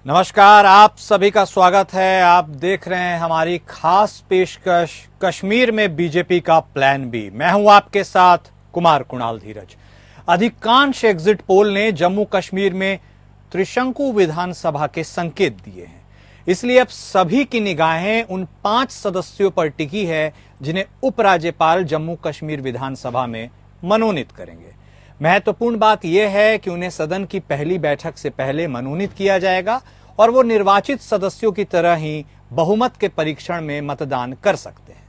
नमस्कार, आप सभी का स्वागत है। आप देख रहे हैं हमारी खास पेशकश कश्मीर में बीजेपी का प्लान बी। मैं हूं आपके साथ कुमार कुणाल धीरज। अधिकांश एग्जिट पोल ने जम्मू कश्मीर में त्रिशंकु विधानसभा के संकेत दिए हैं, इसलिए अब सभी की निगाहें उन 5 सदस्यों पर टिकी है जिन्हें उपराज्यपाल जम्मू कश्मीर विधानसभा में मनोनीत करेंगे। महत्वपूर्ण बात यह है कि उन्हें सदन की पहली बैठक से पहले मनोनीत किया जाएगा और वो निर्वाचित सदस्यों की तरह ही बहुमत के परीक्षण में मतदान कर सकते हैं।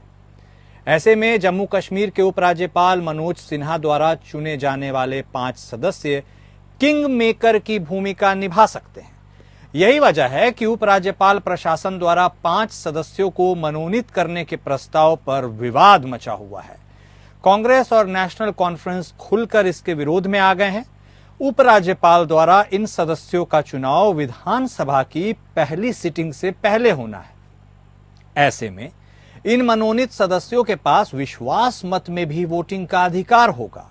ऐसे में जम्मू कश्मीर के उपराज्यपाल मनोज सिन्हा द्वारा चुने जाने वाले 5 सदस्य किंग मेकर की भूमिका निभा सकते हैं। यही वजह है कि उपराज्यपाल प्रशासन द्वारा 5 सदस्यों को मनोनीत करने के प्रस्ताव पर विवाद मचा हुआ है। कांग्रेस और नेशनल कॉन्फ्रेंस खुलकर इसके विरोध में आ गए हैं। उपराज्यपाल द्वारा इन सदस्यों का चुनाव विधानसभा की पहली सिटिंग से पहले होना है। ऐसे में इन मनोनीत सदस्यों के पास विश्वास मत में भी वोटिंग का अधिकार होगा।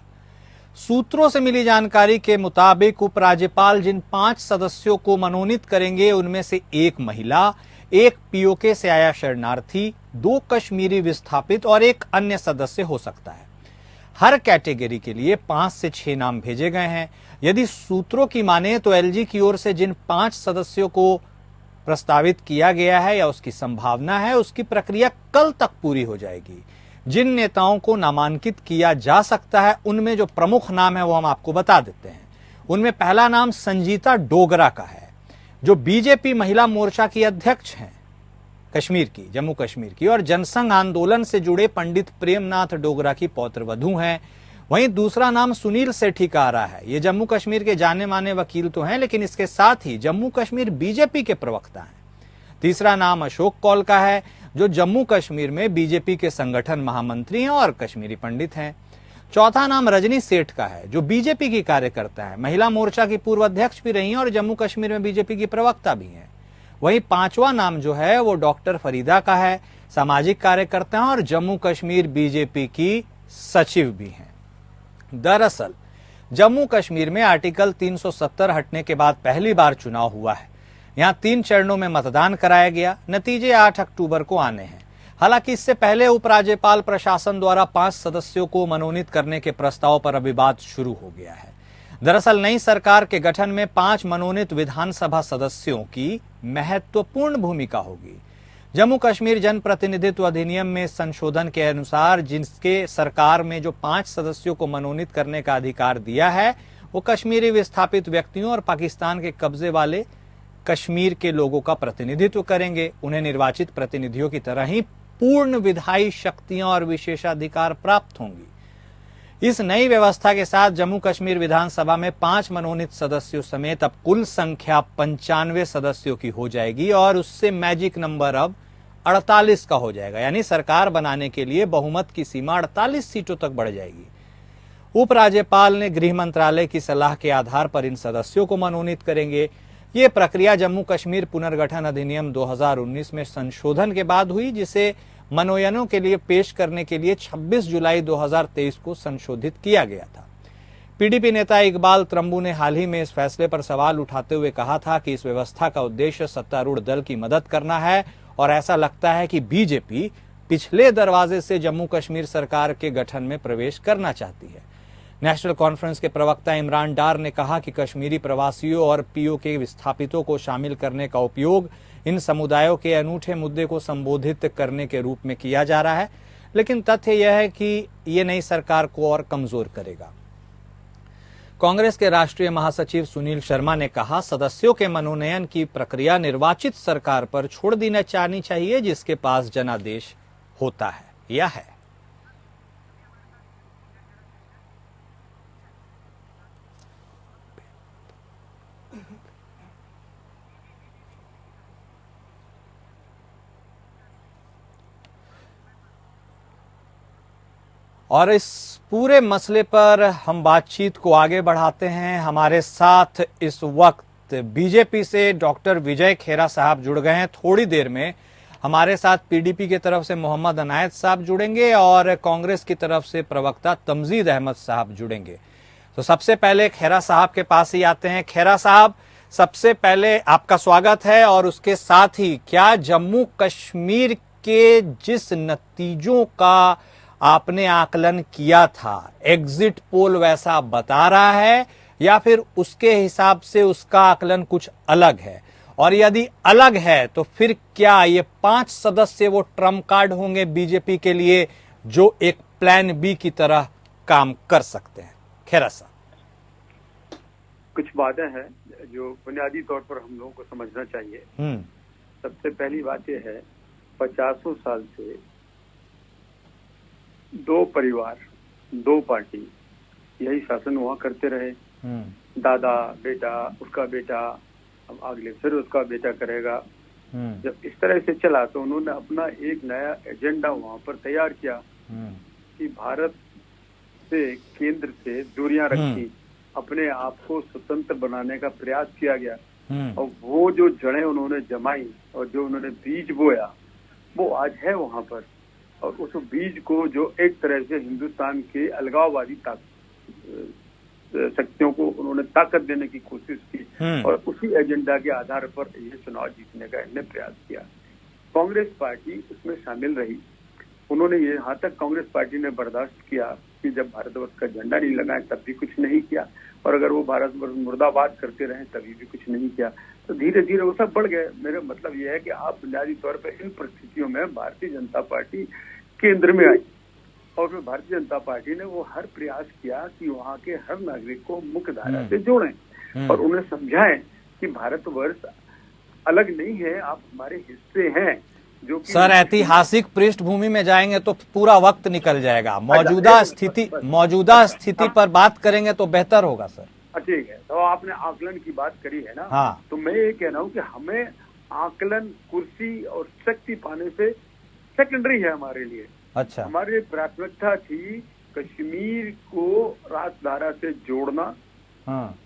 सूत्रों से मिली जानकारी के मुताबिक उपराज्यपाल जिन 5 सदस्यों को मनोनीत करेंगे उनमें से 1 महिला, 1 पीओके से आया शरणार्थी, 2 कश्मीरी विस्थापित और 1 अन्य सदस्य हो सकता है। हर कैटेगरी के लिए 5 से 6 नाम भेजे गए हैं। यदि सूत्रों की माने तो एलजी की ओर से जिन 5 सदस्यों को प्रस्तावित किया गया है या उसकी संभावना है, उसकी प्रक्रिया कल तक पूरी हो जाएगी। जिन नेताओं को नामांकित किया जा सकता है उनमें जो प्रमुख नाम है वो हम आपको बता देते हैं। उनमें पहला नाम संजीता डोगरा का है, जो बीजेपी महिला मोर्चा की अध्यक्ष हैं कश्मीर की, जम्मू कश्मीर की, और जनसंघ आंदोलन से जुड़े पंडित प्रेमनाथ डोगरा की पौत्रवधू हैं। वहीं दूसरा नाम सुनील सेठी का आ रहा है। ये जम्मू कश्मीर के जाने माने वकील तो हैं, लेकिन इसके साथ ही जम्मू कश्मीर बीजेपी के प्रवक्ता हैं। तीसरा नाम अशोक कौल का है, जो जम्मू कश्मीर में बीजेपी के संगठन महामंत्री हैं और कश्मीरी पंडित हैं। चौथा नाम रजनी सेठ का है, जो बीजेपी की कार्यकर्ता है, महिला मोर्चा की पूर्व अध्यक्ष भी रही हैं और जम्मू कश्मीर में बीजेपी की प्रवक्ता भी हैं। वहीं 5वां नाम जो है वो डॉक्टर फरीदा का है, सामाजिक कार्यकर्ता हैं और जम्मू कश्मीर बीजेपी की सचिव भी हैं। दरअसल जम्मू कश्मीर में आर्टिकल 370 हटने के बाद पहली बार चुनाव हुआ है। यहां 3 चरणों में मतदान कराया गया। नतीजे 8 अक्टूबर को आने हैं। हालांकि इससे पहले उपराज्यपाल प्रशासन द्वारा 5 सदस्यों को मनोनीत करने के प्रस्ताव पर अभी बात शुरू हो गया है। दरअसल नई सरकार के गठन में 5 मनोनीत विधानसभा सदस्यों की महत्वपूर्ण भूमिका होगी। जम्मू कश्मीर जनप्रतिनिधित्व अधिनियम में संशोधन के अनुसार जिसके सरकार में जो 5 सदस्यों को मनोनीत करने का अधिकार दिया है, वो कश्मीरी विस्थापित व्यक्तियों और पाकिस्तान के कब्जे वाले कश्मीर के लोगों का प्रतिनिधित्व करेंगे। उन्हें निर्वाचित प्रतिनिधियों की तरह ही पूर्ण विधायी शक्तियां और विशेषाधिकार प्राप्त होंगी। इस नई व्यवस्था के साथ जम्मू कश्मीर विधानसभा में 5 मनोनीत सदस्यों समेत अब कुल संख्या 95 सदस्यों की हो जाएगी और उससे मैजिक नंबर अब 48 का हो जाएगा। यानी सरकार बनाने के लिए बहुमत की सीमा 48 सीटों तक बढ़ जाएगी। उपराज्यपाल ने गृह मंत्रालय की सलाह के आधार पर इन सदस्यों को मनोनीत करेंगे। ये प्रक्रिया जम्मू कश्मीर पुनर्गठन अधिनियम 2019 में संशोधन के बाद हुई, जिसे मनोनयनों के लिए पेश करने के लिए 26 जुलाई 2023 को संशोधित किया गया था। पीडीपी नेता इकबाल त्रंबू ने हाल ही में इस फैसले पर सवाल उठाते हुए कहा था कि इस व्यवस्था का उद्देश्य सत्तारूढ़ दल की मदद करना है और ऐसा लगता है कि बीजेपी पिछले दरवाजे से जम्मू कश्मीर सरकार के गठन में प्रवेश करना चाहती है। नेशनल कॉन्फ्रेंस के प्रवक्ता इमरान डार ने कहा कि कश्मीरी प्रवासियों और पीओके विस्थापितों को शामिल करने का उपयोग इन समुदायों के अनूठे मुद्दे को संबोधित करने के रूप में किया जा रहा है, लेकिन तथ्य यह है कि ये नई सरकार को और कमजोर करेगा। कांग्रेस के राष्ट्रीय महासचिव सुनील शर्मा ने कहा, सदस्यों के मनोनयन की प्रक्रिया निर्वाचित सरकार पर छोड़ देना चाहिए जिसके पास जनादेश होता है या है। और इस पूरे मसले पर हम बातचीत को आगे बढ़ाते हैं। हमारे साथ इस वक्त बीजेपी से डॉक्टर विजय खेरा साहब जुड़ गए हैं। थोड़ी देर में हमारे साथ पीडीपी की तरफ से मोहम्मद अनायत साहब जुड़ेंगे और कांग्रेस की तरफ से प्रवक्ता तमजीद अहमद साहब जुड़ेंगे। तो सबसे पहले खेरा साहब के पास ही आते हैं। खेरा साहब, सबसे पहले आपका स्वागत है और उसके साथ ही क्या जम्मू कश्मीर के जिस नतीजों का आपने आकलन किया था, एग्जिट पोल वैसा बता रहा है या फिर उसके हिसाब से उसका आकलन कुछ अलग है? और यदि अलग है तो फिर क्या ये 5 सदस्य वो ट्रम्प कार्ड होंगे बीजेपी के लिए जो एक प्लान बी की तरह काम कर सकते हैं? खेरा साहब, कुछ बातें हैं जो बुनियादी तौर पर हम लोगों को समझना चाहिए। सबसे पहली बात यह है, 50 साल से 2 परिवार, 2 पार्टी यही शासन हुआ करते रहे। दादा बेटा, उसका बेटा, अब अगले फिर उसका बेटा करेगा। जब इस तरह से चला तो उन्होंने अपना एक नया एजेंडा वहां पर तैयार किया कि भारत से, केंद्र से दूरियां रखी, अपने आप को स्वतंत्र बनाने का प्रयास किया गया। और वो जो जड़ें उन्होंने जमाई और जो उन्होंने बीज बोया वो आज है वहां पर। और उस बीज को जो एक तरह से हिंदुस्तान के अलगाववादी शक्तियों को उन्होंने ताकत देने की कोशिश की और उसी एजेंडा के आधार पर ये चुनाव जीतने का इन्होंने प्रयास किया। कांग्रेस पार्टी उसमें शामिल रही। उन्होंने ये यहाँ तक कांग्रेस पार्टी ने बर्दाश्त किया कि जब भारतवर्ष का झंडा नहीं लगाए तब भी कुछ नहीं किया, और अगर वो भारतवर्ष मुर्दाबाद करते रहे तभी भी कुछ नहीं किया। तो धीरे धीरे वो सब बढ़ गए। मेरा मतलब ये है कि आप बुनियादी तौर पर इन परिस्थितियों में भारतीय जनता पार्टी केंद्र में आई और फिर भारतीय जनता पार्टी ने वो हर प्रयास किया कि वहाँ के हर नागरिक को मुख्य धारा से जोड़ें और उन्हें समझाएं कि भारतवर्ष अलग नहीं है, आप हमारे हिस्से हैं। जो कि सर, ऐतिहासिक पृष्ठभूमि में जाएंगे तो पूरा वक्त निकल जाएगा। मौजूदा स्थिति पर बात करेंगे तो बेहतर होगा सर। ठीक है, तो आपने आकलन की बात करी है ना। हाँ। तो मैं ये कह रहा हूँ कि हमें आकलन कुर्सी और शक्ति पाने से सेकेंडरी है हमारे लिए। अच्छा, हमारी प्राथमिकता थी कश्मीर को राष्ट्रधारा से जोड़ना,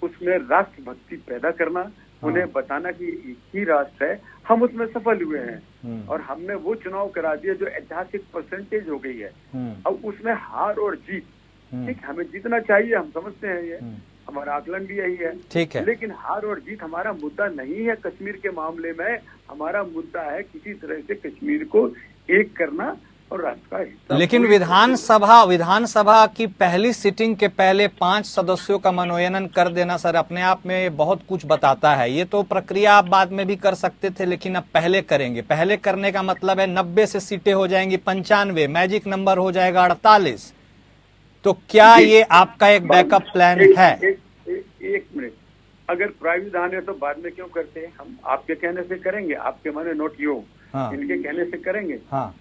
उसमें राष्ट्रभक्ति पैदा करना, उन्हें बताना कि एक ही राष्ट्र है। हम उसमें सफल हुए हैं और हमने वो चुनाव करा दिया जो ऐतिहासिक परसेंटेज हो गई है। अब उसमें हार और जीत, ठीक, हमें जीतना चाहिए, हम समझते हैं, ये हमारा आकलन भी यही है। ठीक है, लेकिन हार और जीत हमारा मुद्दा नहीं है कश्मीर के मामले में। हमारा मुद्दा है किसी तरह से कश्मीर को एक करना और राष्ट्र का हिस्सा। लेकिन विधानसभा की पहली सिटिंग के पहले 5 सदस्यों का मनोनयन कर देना सर अपने आप में बहुत कुछ बताता है। ये तो प्रक्रिया आप बाद में भी कर सकते थे, लेकिन अब पहले करेंगे। पहले करने का मतलब है 90 से सीटें हो जाएंगी 95, मैजिक नंबर हो जाएगा 48। तो क्या ये आपका एक बैकअप प्लान है? एक मिनट, अगर प्राविधान है तो बाद में क्यों करते हैं? हम आपके कहने से करेंगे, आपके माने नोट यो, इनके कहने से करेंगे,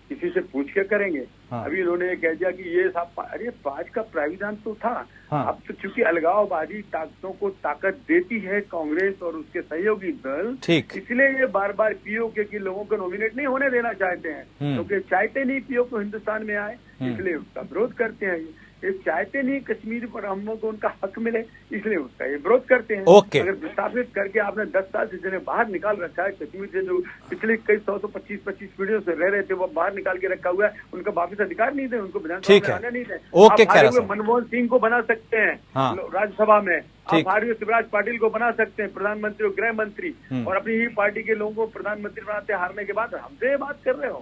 किसी से पूछ के करेंगे। अभी इन्होंने ये कह दिया कि ये सब, अरे 5 का प्राविधान तो था। अब तो चूंकि अलगाववादी ताकतों को ताकत देती है कांग्रेस और उसके सहयोगी दल, इसलिए ये बार बार पीओके के लोगों को नॉमिनेट नहीं होने देना चाहते हैं, क्योंकि चाहते नहीं पीओके को हिंदुस्तान में आए, इसलिए उसका विरोध करते हैं। ये चाहते नहीं कश्मीर पर हम लोग को उनका हक मिले, इसलिए उसका ये विरोध करते हैं। अगर विस्थापित करके आपने 10 साल से जिन्हें बाहर निकाल रखा है कश्मीर से, जो पिछले कई 125 पीढ़ियों से रह रहे थे, वो बाहर निकाल के रखा हुआ है, उनका वापिस अधिकार नहीं दे, उनको विधानसभा में आने नहीं दे। मनमोहन सिंह को बना सकते हैं राज्यसभा में, आप हार्दिक शिवराज पाटिल को बना सकते हैं प्रधानमंत्री और गृह मंत्री, और अपनी ही पार्टी के लोगों को प्रधानमंत्री बनाते हारने के बाद। हमसे ये बात कर रहे हो?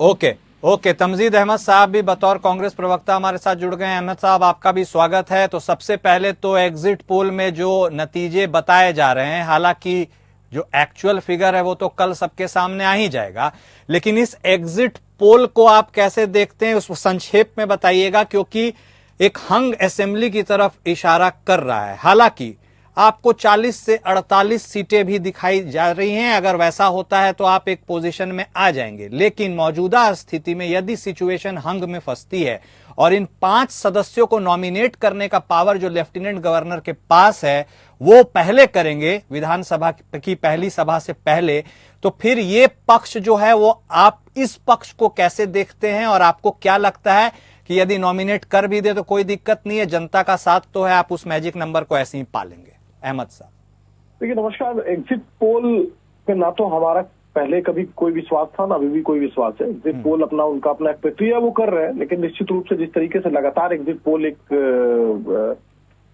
ओके, तमजीद अहमद साहब भी बतौर कांग्रेस प्रवक्ता हमारे साथ जुड़ गए हैं। अहमद साहब, आपका भी स्वागत है। तो सबसे पहले तो एग्जिट पोल में जो नतीजे बताए जा रहे हैं, हालांकि जो एक्चुअल फिगर है वो तो कल सबके सामने आ ही जाएगा, लेकिन इस एग्जिट पोल को आप कैसे देखते हैं उसको संक्षेप में बताइएगा, क्योंकि एक हंग असेंबली की तरफ इशारा कर रहा है। हालांकि आपको 40 से 48 सीटें भी दिखाई जा रही हैं। अगर वैसा होता है तो आप एक पोजीशन में आ जाएंगे, लेकिन मौजूदा स्थिति में यदि सिचुएशन हंग में फंसती है और इन 5 सदस्यों को नॉमिनेट करने का पावर जो लेफ्टिनेंट गवर्नर के पास है वो पहले करेंगे विधानसभा की पहली सभा से पहले, तो फिर ये पक्ष जो है वो आप इस पक्ष को कैसे देखते हैं और आपको क्या लगता है कि यदि नॉमिनेट कर भी दे तो कोई दिक्कत नहीं है, जनता का साथ तो है, आप उस मैजिक नंबर को ऐसे ही पालेंगे? अहमद साहब, देखिए नमस्कार। एग्जिट पोल पे ना तो हमारा पहले कभी कोई विश्वास था ना अभी भी कोई विश्वास है। एग्जिट पोल उनका अपना एक प्रक्रिया वो कर रहे हैं, लेकिन निश्चित रूप से जिस तरीके से लगातार एग्जिट पोल एक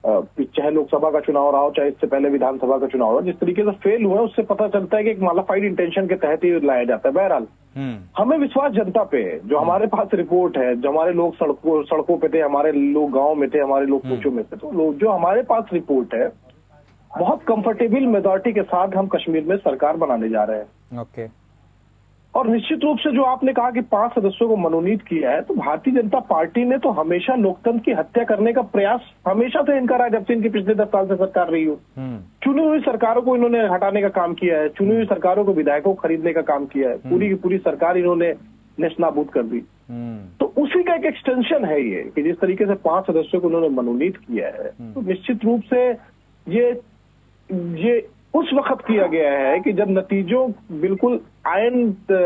चाहे लोकसभा का चुनाव रहा हो, चाहे इससे पहले विधानसभा का चुनाव रहा हो, जिस तरीके से फेल हुआ है उससे पता चलता है कि एक मालाफाइड इंटेंशन के तहत ही लाया जाता है। बहरहाल हमें विश्वास जनता पे है। जो हमारे पास रिपोर्ट है, जो हमारे लोग सड़कों पे थे, हमारे लोग गाँव में थे, हमारे लोग पूछों में थे, तो जो हमारे पास रिपोर्ट है, बहुत कंफर्टेबल मेजॉरिटी के साथ हम कश्मीर में सरकार बनाने जा रहे हैं। ओके। और निश्चित रूप से जो आपने कहा कि 5 सदस्यों को मनोनीत किया है, तो भारतीय जनता पार्टी ने तो हमेशा लोकतंत्र की हत्या करने का प्रयास हमेशा से इनका रहा, जब से इनकी पिछले 10 साल से सरकार रही हो। चुनी हुई सरकारों को इन्होंने हटाने का काम किया है, चुनी हुई सरकारों को विधायकों को खरीदने का काम किया है, पूरी की पूरी सरकार इन्होंने नेस्तनाबूद कर दी। तो उसी का एक एक्सटेंशन है ये कि जिस तरीके से 5 सदस्यों को उन्होंने मनोनीत किया है, तो निश्चित रूप से ये उस वक्त किया गया है कि जब नतीजों बिल्कुल आयन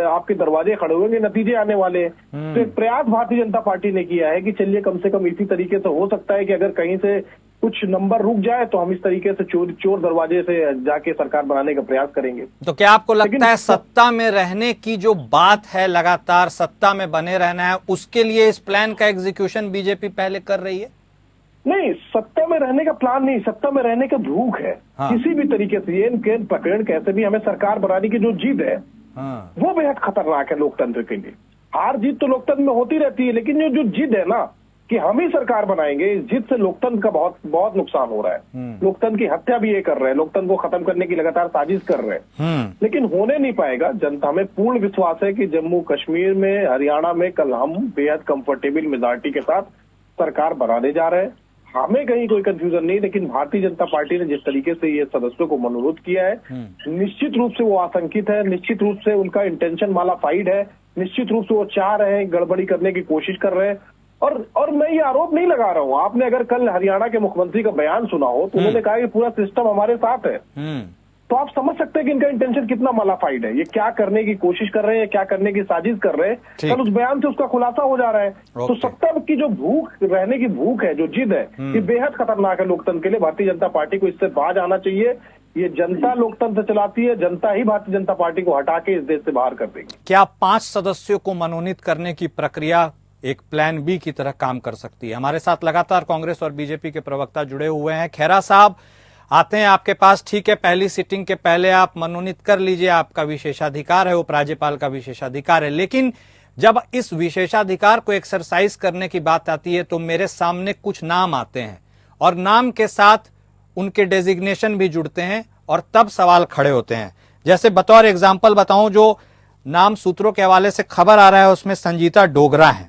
आपके दरवाजे खड़े हुए, नतीजे आने वाले। तो एक प्रयास भारतीय जनता पार्टी ने किया है कि चलिए कम से कम इसी तरीके से हो सकता है कि अगर कहीं से कुछ नंबर रुक जाए तो हम इस तरीके से चोर दरवाजे से जाके सरकार बनाने का प्रयास करेंगे। तो क्या आपको लगता है सत्ता में रहने की जो बात है, लगातार सत्ता में बने रहना है, उसके लिए इस प्लान का एग्जीक्यूशन बीजेपी पहले कर रही है? नहीं, सत्ता में रहने का प्लान नहीं, सत्ता में रहने का भूख है। किसी भी तरीके से ये पकड़ कैसे भी हमें सरकार बनाने की जो जिद है, वो बेहद खतरनाक है लोकतंत्र के लिए। हार जीत तो लोकतंत्र में होती रहती है, लेकिन ये जो जिद है ना कि हम ही सरकार बनाएंगे, इस जिद से लोकतंत्र का बहुत बहुत नुकसान हो रहा है। लोकतंत्र की हत्या भी ये कर रहे हैं, लोकतंत्र को खत्म करने की लगातार साजिश कर रहे हैं, लेकिन होने नहीं पाएगा। जनता में पूर्ण विश्वास है कि जम्मू कश्मीर में, हरियाणा में कल हम बेहद कंफर्टेबल मेजॉरिटी के साथ सरकार बनाने जा रहे हैं। हमें कहीं कोई कंफ्यूजन नहीं, लेकिन भारतीय जनता पार्टी ने जिस तरीके से ये सदस्यों को मनोनीत किया है, निश्चित रूप से वो आशंकित है, निश्चित रूप से उनका इंटेंशन मालाफाइड है, निश्चित रूप से वो चाह रहे हैं, गड़बड़ी करने की कोशिश कर रहे हैं। और मैं ये आरोप नहीं लगा रहा हूं। आपने अगर कल हरियाणा के मुख्यमंत्री का बयान सुना हो तो उन्होंने कहा कि पूरा सिस्टम हमारे साथ है। तो आप समझ सकते हैं कि इनका इंटेंशन कितना मालाफाइड है, ये क्या करने की कोशिश कर रहे हैं, क्या करने की साजिश कर रहे हैं। कल उस बयान से उसका खुलासा हो जा रहा है। तो सत्ता की जो भूख, रहने की भूख है, जो जिद है, ये बेहद खतरनाक है लोकतंत्र के लिए। भारतीय जनता पार्टी को इससे बाज आना चाहिए। ये जनता लोकतंत्र चलाती है, जनता ही भारतीय जनता पार्टी को हटा के इस देश से बाहर कर देगी। क्या 5 सदस्यों को मनोनीत करने की प्रक्रिया एक प्लान बी की तरह काम कर सकती है? हमारे साथ लगातार कांग्रेस और बीजेपी के प्रवक्ता जुड़े हुए हैं। खेरा साहब आते हैं आपके पास। ठीक है, पहली सिटिंग के पहले आप मनोनीत कर लीजिए, आपका विशेषाधिकार है, उपराज्यपाल का विशेषाधिकार है। लेकिन जब इस विशेषाधिकार को एक्सरसाइज करने की बात आती है तो मेरे सामने कुछ नाम आते हैं और नाम के साथ उनके डेजिग्नेशन भी जुड़ते हैं और तब सवाल खड़े होते हैं। जैसे बतौर एग्जाम्पल बताऊं, जो नाम सूत्रों के हवाले से खबर आ रहा है उसमें संजीता डोगरा है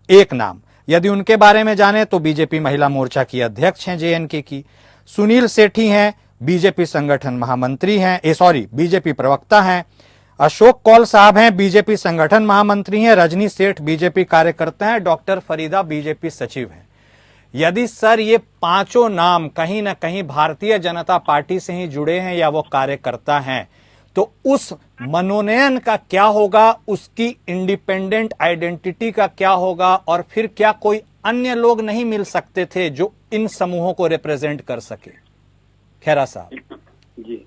एक नाम। यदि उनके बारे में जाने तो बीजेपी महिला मोर्चा की अध्यक्ष हैं जेएनके की। सुनील सेठी हैं, बीजेपी संगठन महामंत्री हैं, बीजेपी प्रवक्ता हैं। अशोक कौल साहब हैं, बीजेपी संगठन महामंत्री हैं। रजनी सेठ बीजेपी कार्यकर्ता हैं। डॉक्टर फरीदा बीजेपी सचिव हैं। यदि सर ये पांचों नाम कहीं ना कहीं भारतीय जनता पार्टी से ही जुड़े हैं या वो कार्यकर्ता हैं, तो उस मनोनयन का क्या होगा, उसकी इंडिपेंडेंट आइडेंटिटी का क्या होगा, और फिर क्या कोई अन्य लोग नहीं मिल सकते थे जो इन समूहों को रिप्रेजेंट कर सके? खेरा साहब जी,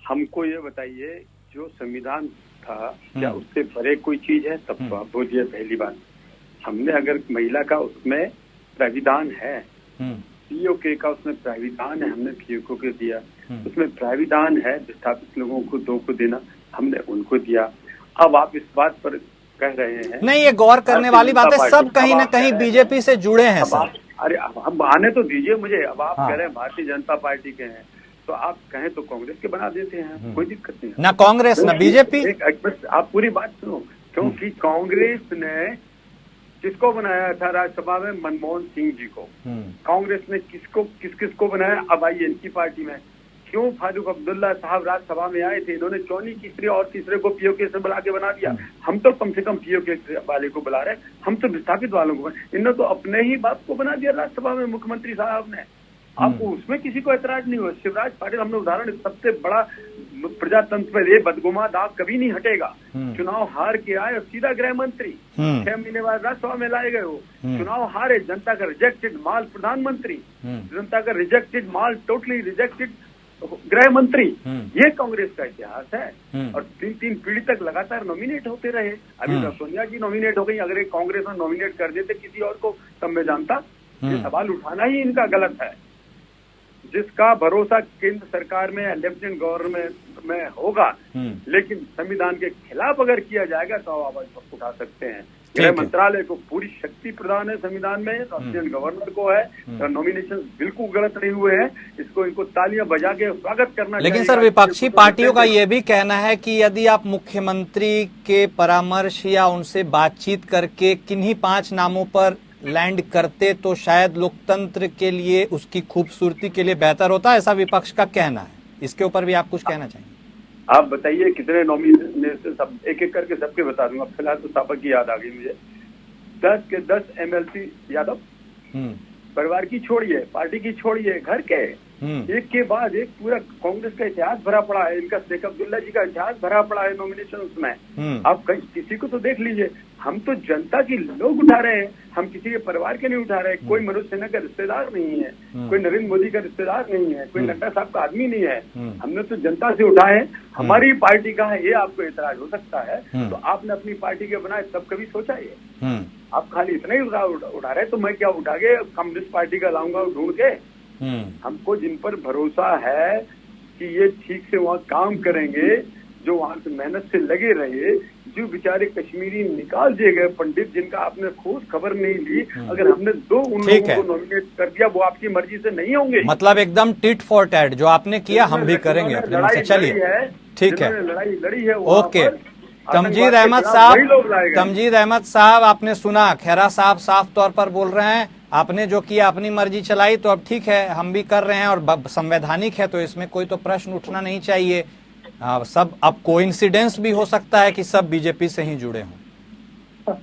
हमको ये बताइए, जो संविधान था क्या उससे परे कोई चीज है? तब तो आप बोलिए। पहली बात, हमने अगर महिला का उसमें प्राविधान है, पीओके का उसमें प्राविधान है, हमने पीओके को दिया। उसमें प्राविधान है विस्थापित लोगों को 2 को देना, हमने उनको दिया। अब आप इस बात पर कह रहे हैं, नहीं, ये गौर करने वाली बात है, सब कहीं ना कहीं बीजेपी से जुड़े हैं सर। अरे हम आने तो दीजिए मुझे। अब आप कह रहे हैं भारतीय जनता पार्टी के हैं, तो आप कहें तो कांग्रेस के बना देते हैं, कोई दिक्कत नहीं। ना कांग्रेस ना बीजेपी। आप पूरी बात सुनो, क्योंकि कांग्रेस ने किसको बनाया था राज्यसभा में? मनमोहन सिंह जी को। कांग्रेस ने किसको बनाया? अब आइए इनकी पार्टी में क्यों फारूक अब्दुल्ला साहब राज्यसभा में आए थे, इन्होंने क्यों नहीं तीसरे और तीसरे को पीओके से बुला के बना दिया? हम तो कम से कम पीओके वाले को बुला रहे, हम तो विस्थापित वालों को। इन्होंने तो अपने ही बाप को बना दिया राज्यसभा में, मुख्यमंत्री साहब ने। आपको उसमें किसी को ऐतराज नहीं हुआ? शिवराज पाटिल, हमने उदाहरण, सबसे बड़ा प्रजातंत्र पर ये बदगुमा दाग कभी नहीं हटेगा। चुनाव हार के आए और सीधा गृह मंत्री, 6 महीने बाद राज्यसभा में लाए गए हो। चुनाव हारे, जनता का रिजेक्टेड माल प्रधानमंत्री, जनता का रिजेक्टेड माल, टोटली रिजेक्टेड गृह मंत्री। ये कांग्रेस का इतिहास है। और 3 पीढ़ी तक लगातार नॉमिनेट होते रहे। अभी तो सोनिया जी नॉमिनेट हो गई, अगर एक कांग्रेस में नॉमिनेट कर देते किसी और को तब मैं जानता। ये सवाल उठाना ही इनका गलत है। जिसका भरोसा केंद्र सरकार में या लेफ्टिनेंट गवर्नमेंट में होगा, लेकिन संविधान के खिलाफ अगर किया जाएगा तो आवाज उठा सकते हैं। गृह मंत्रालय को पूरी शक्ति प्रदान है संविधान में, लेफ्टिनेंट गवर्नर को है, तो नॉमिनेशन बिल्कुल गलत नहीं हुए हैं, इनको तालियां बजा के स्वागत करना। लेकिन सर, विपक्षी पार्टियों का ये भी कहना है कि यदि आप मुख्यमंत्री के परामर्श या उनसे बातचीत करके किन्हीं 5 नामों पर लैंड करते तो शायद लोकतंत्र के लिए, उसकी खूबसूरती के लिए बेहतर होता है, ऐसा विपक्ष का कहना है। इसके ऊपर भी आप कुछ कहना चाहेंगे? आप बताइए कितने नॉमिनेशन, सब एक एक करके सबके बता दूंगा। फिलहाल तो सापक की याद आ गई मुझे। 10 के 10 MLC यादव, परिवार की छोड़िए, पार्टी की छोड़िए, घर के एक के बाद एक पूरा कांग्रेस का इतिहास भरा पड़ा है, इनका शेख अब्दुल्ला जी का इतिहास भरा पड़ा है नॉमिनेशन उसमें। आप किसी को तो देख लीजिए, हम तो जनता की लोग उठा रहे हैं, हम किसी के परिवार के नहीं उठा रहे। कोई मनोज सिन्हा का रिश्तेदार नहीं है, कोई नरेंद्र मोदी का रिश्तेदार नहीं है, कोई नड्डा साहब का आदमी नहीं है। हमने तो जनता से उठाए, हमारी पार्टी का है, ये आपको एतराज हो सकता है। तो आपने अपनी पार्टी के बनाए तब कभी सोचा ये? आप खाली इतना ही उठा रहे, तो मैं क्या उठा के कम्युनिस्ट पार्टी का लाऊंगा ढूंढ के? हमको जिन पर भरोसा है कि ये ठीक से वहाँ काम करेंगे, जो वहां से मेहनत से लगे रहे, जो बेचारे कश्मीरी निकाल दिए गए पंडित जिनका आपने खोज खबर नहीं ली, अगर हमने 2 उन लोगों को नॉमिनेट कर दिया, वो आपकी मर्जी से नहीं होंगे। मतलब एकदम टिट फॉर टैट जो आपने किया हम भी करेंगे अपने मन से। चलिए ठीक है, लड़ाई लड़ी है। ओके, तमजीद अहमद साहब आपने सुना, खैरा साहब साफ तौर पर बोल रहे हैं आपने जो किया अपनी मर्जी चलाई, तो अब ठीक है हम भी कर रहे हैं और संवैधानिक है, तो इसमें कोई तो प्रश्न उठना नहीं चाहिए। सब अब कोइंसिडेंस भी हो सकता है कि सब बीजेपी से ही जुड़े हों।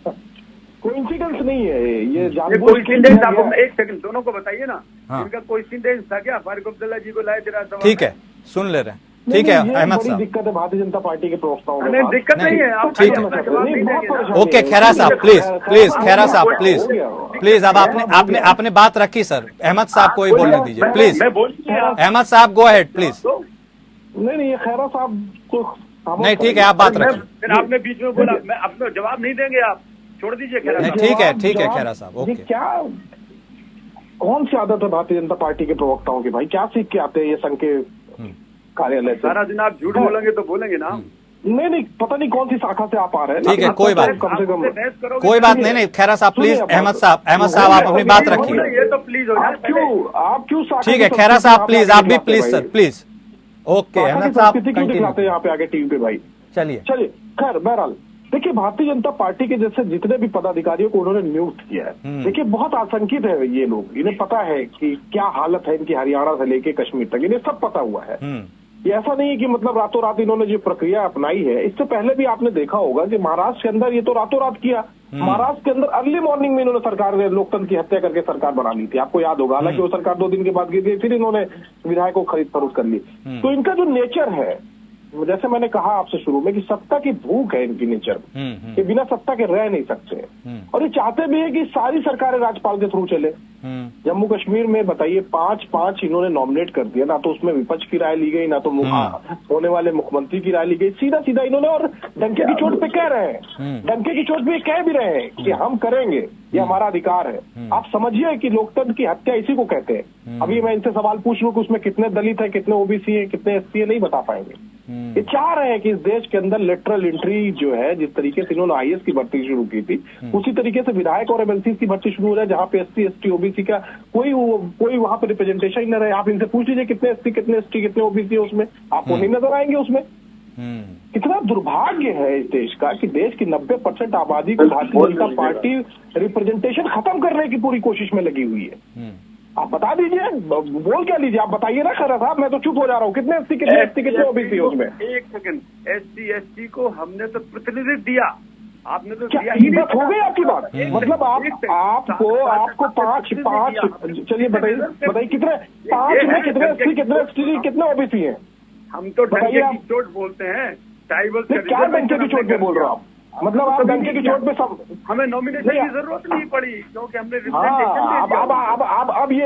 कोइंसिडेंस नहीं है ये कोइंसिडेंस। आप एक सेकंड दोनों को बताइए ना, इनका कोइंसिडेंस था क्या? फारूक अब्दुल्ला जी को लाए थे राज्यसभा। ठीक है, सुन ले रहे हैं। ठीक है अहमद साहब, दिक्कत है भारतीय जनता पार्टी के प्रवक्ताओं में। दिक्कत नहीं है, आप ठीक है, ओके खैरा साहब प्लीज खैरा साहब प्लीज अब आपने बात रखी सर, अहमद साहब को ही बोलने दीजिए प्लीज। अहमद साहब गो अहेड प्लीज। नहीं ये खैरा साहब को नहीं, ठीक है आप बात रखिए। फिर आपने बीच में बोला, मैं अपना जवाब नहीं देंगे, आप छोड़ दीजिए खैरा साहब। ठीक है खैरा साहब, ओके। क्या कौन सी आदत है भारतीय जनता पार्टी के प्रवक्ताओं की भाई? क्या सीख के आते हैं ये संघ के कार्यालय से? सारा दिन आप झूठ बोलेंगे तो बोलेंगे ना। नहीं पता नहीं कौन सी शाखा से आप आ रहे हैं। ठीक है कोई बात कम से कम कोई बात नहीं खैरा साहब प्लीज। अहमद साहब आप अपनी बात रखिए। ये तो प्लीज हो जाए, आप क्यों ठीक है खैरा साहब प्लीज, आप भी please sir please. Okay Ahmad साहब क्यों दिखलाते हैं यहाँ पे आगे टीवी पे भाई? चलिए खैर बहरहाल देखिए, भारतीय जनता पार्टी के जैसे जितने भी पदाधिकारियों को उन्होंने नियुक्त किया है, देखिए बहुत आशंकित है ये लोग। इन्हें पता है कि क्या हालत है इनकी हरियाणा से लेके कश्मीर तक, इन्हें सब पता हुआ है। ये ऐसा नहीं है कि मतलब रातों रात इन्होंने जो प्रक्रिया अपनाई है, इससे पहले भी आपने देखा होगा कि महाराष्ट्र के अंदर ये तो रातों रात किया। महाराष्ट्र के अंदर अर्ली मॉर्निंग में इन्होंने सरकार ने लोकतंत्र की हत्या करके सरकार बना ली थी, आपको याद होगा। हालांकि वो सरकार 2 दिन के बाद गिर गई, फिर इन्होंने विधायकों को खरीद फरोख्त कर ली। तो इनका जो नेचर है, जैसे मैंने कहा आपसे शुरू में कि सत्ता की भूख है इनकी नेचर में, कि बिना सत्ता के रह नहीं सकते। और ये चाहते भी है कि सारी सरकारें राज्यपाल के थ्रू चले। जम्मू कश्मीर में बताइए 5 इन्होंने नॉमिनेट कर दिया, ना तो उसमें विपक्ष की राय ली गई, ना तो होने वाले मुख्यमंत्री की राय ली गई, सीधा इन्होंने। और डंके की चोट पे कह रहे हैं, डंके की चोट पे कह भी रहे हैं कि हम करेंगे, ये हमारा अधिकार है। आप समझिए कि लोकतंत्र की हत्या इसी को कहते हैं। अभी मैं इनसे सवाल पूछ लूं कि उसमें कितने दलित है, कितने ओबीसी है, कितने एससी है, नहीं बता पाएंगे। ये चाह रहे हैं कि इस देश के अंदर लेटरल एंट्री जो है, जिस तरीके से इन्होंने आईएएस की भर्ती शुरू की थी, उसी तरीके से विधायक और एमएलसी की भर्ती शुरू हो जाए, जहां पे एससी एसटी ओबीसी का कोई वहां पे रिप्रेजेंटेशन ही न रहे। आप इनसे पूछ लीजिए कितने एससी कितने एसटी कितने ओबीसी है उसमें, आपको नहीं नजर आएंगे उसमें। कितना दुर्भाग्य है इस देश का कि देश की 90% आबादी को भारतीय जनता पार्टी रिप्रेजेंटेशन खत्म करने की पूरी कोशिश में लगी हुई है। आप बता दीजिए, बोल क्या लीजिए, आप बताइए ना खैरा साहब, मैं तो चुप हो जा रहा हूँ। कितने एससी कितने एसटी कितने ओबीसी है उसमें? एक सेकंड, एससी एसटी को हमने तो प्रतिनिधित्व दिया, आपने तो दिया ही नहीं। हो गई आपकी बात? मतलब आपको 5 चलिए बताइए कितने 5 में कितने एससी कितने एसटी कितने ओबीसी है? हम तो डंके की चोट बोलते हैं, ट्राइबल। क्या डंके की चोट पे बोल रहे हो आप? मतलब आप डंके की चोट पे सब, हमें नॉमिनेशन की जरूरत नहीं पड़ी क्योंकि हमने रिप्रेजेंटेशन।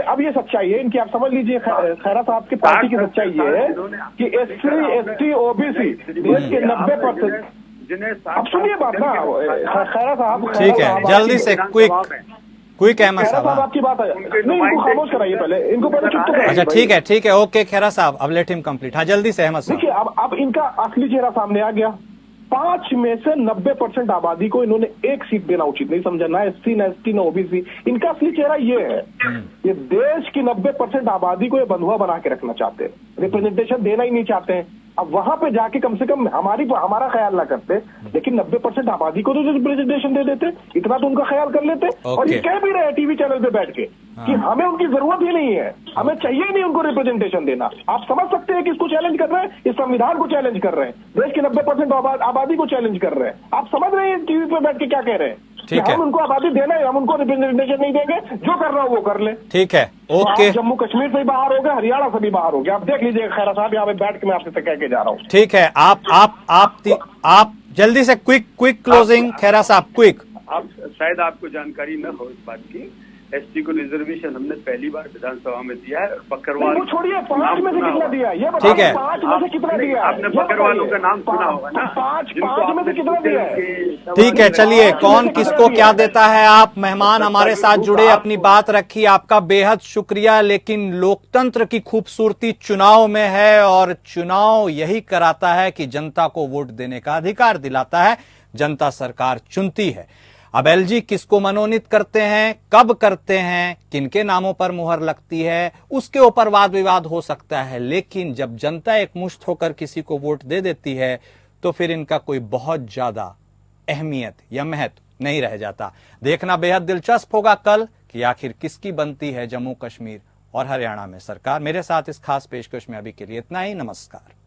अब ये सच्चाई है इनकी, आप समझ लीजिए। खैरा साहब की पार्टी की सच्चाई ये है कि एससी एसटी ओबीसी देश के 90%। अब सुनिए बात ना खैरा साहब, ठीक है जल्दी से क्विक अहमद खैरा साहब, साहब हाँ। आपकी बात है, नहीं इनको खामोश कराइए पहले, इनको पहले चुप तो कराइए। अच्छा ठीक है, ओके खैरा साहब, अब लेट हिम कंप्लीट। हाँ जल्दी से अहमद साहब। देखिए अब इनका असली चेहरा सामने आ गया। 5 में से 90% आबादी को इन्होंने एक सीट देना उचित नहीं समझा, ना एससी ना एसटी ना ओबीसी। इनका असली चेहरा ये है, ये देश की 90% आबादी को ये बंधुआ बना के रखना चाहते हैं, रिप्रेजेंटेशन देना ही नहीं चाहते हैं। अब वहां पे जाके कम से कम हमारा ख्याल ना करते, लेकिन 90% आबादी को तो रिप्रेजेंटेशन दे देते, इतना तो उनका ख्याल कर लेते। और ये कह भी रहे हैं टीवी चैनल पे बैठ के कि हमें उनकी जरूरत ही नहीं है, हमें चाहिए ही नहीं उनको रिप्रेजेंटेशन देना। आप समझ सकते हैं कि इसको चैलेंज कर रहे हैं, इस संविधान को चैलेंज कर रहे हैं, देश की 90% आबादी को चैलेंज कर रहे हैं। आप समझ रहे हैं टीवी पे बैठ के क्या कह रहे हैं कि हम उनको आबादी देना है, हम उनको रिप्रेजेंटेशन नहीं देंगे, जो कर रहा हो वो कर ले। ठीक है, ओके। जम्मू कश्मीर से भी बाहर हो गए, हरियाणा से भी बाहर हो गया। आप देख लीजिएगा खैरा साहब, यहाँ पे बैठ के मैं आपसे कह के जा रहा हूँ। ठीक है, आप जल्दी से क्विक क्लोजिंग खैरा साहब, क्विक। आप शायद आपको जानकारी न हो इस बात की, एसटी को रिजर्वेशन हमने पहली बार विधानसभा में दिया है। और बकरवाल वो छोड़िए, 5 में से कितना दिया ये ठीक है, 5 में से कितना दिया आपने बकरवालों का नाम सुना होगा ना, 5 में से कितना दिया है? ठीक है, चलिए कौन किसको क्या देता है। आप मेहमान हमारे साथ जुड़े, अपनी बात रखी, आपका बेहद शुक्रिया। लेकिन लोकतंत्र की खूबसूरती चुनाव में है, और चुनाव यही कराता है कि जनता को वोट देने का अधिकार दिलाता है, जनता सरकार चुनती है। अब एलजी किसको मनोनीत करते हैं, कब करते हैं, किनके नामों पर मुहर लगती है, उसके ऊपर वाद विवाद हो सकता है। लेकिन जब जनता एक मुश्त होकर किसी को वोट दे देती है तो फिर इनका कोई बहुत ज्यादा अहमियत या महत्व नहीं रह जाता। देखना बेहद दिलचस्प होगा कल कि आखिर किसकी बनती है जम्मू कश्मीर और हरियाणा में सरकार। मेरे साथ इस खास पेशकश में अभी के लिए इतना ही। नमस्कार।